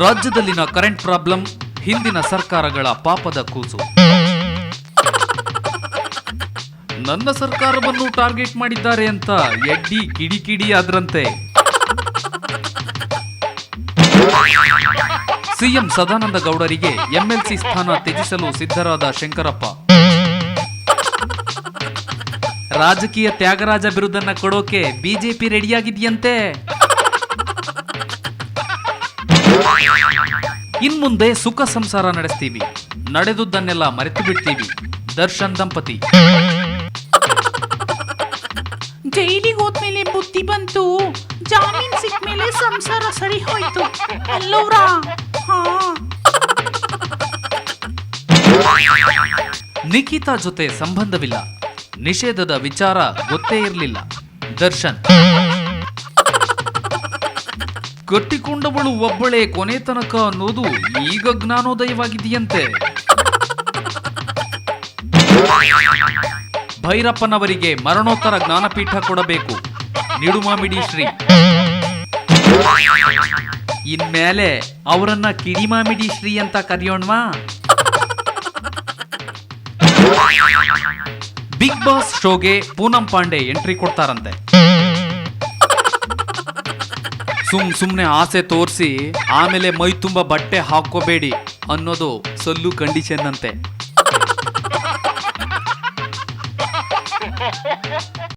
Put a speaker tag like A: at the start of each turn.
A: ರಾಜ್ಯದಲ್ಲಿನ current problem ಹಿಂದಿನ ಸರ್ಕಾರಗಳ ಪಾಪದ ಕೂಸು. ನನ್ನ ಸರ್ಕಾರವನ್ನು ಟಾರ್ಗೆಟ್ ಮಾಡಿದ್ದಾರೆ ಅಂತ ಎಡ್ಡಿ ಕಿಡಿಕಿಡಿ ಆದ್ರಂತೆ. ಸಿಎಂ ಸದಾನಂದ ಗೌಡರಿಗೆ ಎಂಎಲ್ಸಿ ಸ್ಥಾನ ತ್ಯಜಿಸಲು ಸಿದ್ಧರಾದ ಶಂಕರಪ್ಪ. ರಾಜಕೀಯ ತ್ಯಾಗರಾಜ ಬಿರುದನ್ನ ಕೊಡೋಕೆ ಬಿಜೆಪಿ ರೆಡಿಯಾಗಿದೆಯಂತೆ. ಇನ್ಮುಂದೆ ಸುಖ ಸಂಸಾರ ನಡೆಸ್ತೀವಿ, ನಡೆದುದನ್ನೆಲ್ಲ ಮರೆತು ಬಿಡ್ತೀವಿ. ದರ್ಶನ್ ದಂಪತಿ.
B: ಜೈಲಿಗೆ ಹೋದ್ಮೇಲೆ ಬುದ್ಧಿ ಬಂತು, ಜಾಮೀನ್ ಸಿಕ್ಮೇಲೆ ಸಂಸಾರ ಸರಿ ಹೋಯ್ತು ಅಲ್ಲವ್ರಾ?
A: ನಿಖಿತಾ ಜೊತೆ ಸಂಬಂಧವಿಲ್ಲ, ನಿಷೇಧದ ವಿಚಾರ ಗೊತ್ತೇ ಇರಲಿಲ್ಲ. ದರ್ಶನ್. ಕಟ್ಟಿಕೊಂಡವಳು ಒಬ್ಬಳೇ ಕೊನೆ ತನಕ ಅನ್ನೋದು ಈಗ ಜ್ಞಾನೋದಯವಾಗಿದೆಯಂತೆ. ಭೈರಪ್ಪನವರಿಗೆ ಮರಣೋತ್ತರ ಜ್ಞಾನಪೀಠ ಕೊಡಬೇಕು, ನಿಡುಮಾಮಿಡಿ ಶ್ರೀ. ಇನ್ಮೇಲೆ ಅವರನ್ನ ಕಿಡಿಮಾಮಿಡಿ ಶ್ರೀ ಅಂತ ಕರೆಯೋಣವಾ? ಬಿಗ್ ಬಾಸ್ ಶೋಗೆ ಪೂನಂ ಪಾಂಡೆ ಎಂಟ್ರಿ ಕೊಡ್ತಾರಂತೆ. ಸುಮ್ನೆ ಆಸೆ ತೋರಿಸಿ ಆಮೇಲೆ ಮೈ ತುಂಬ ಬಟ್ಟೆ ಹಾಕೋಬೇಡಿ ಅನ್ನೋದು ಸಲ್ಲು ಕಂಡೀಷನ್ ಅಂತೆ.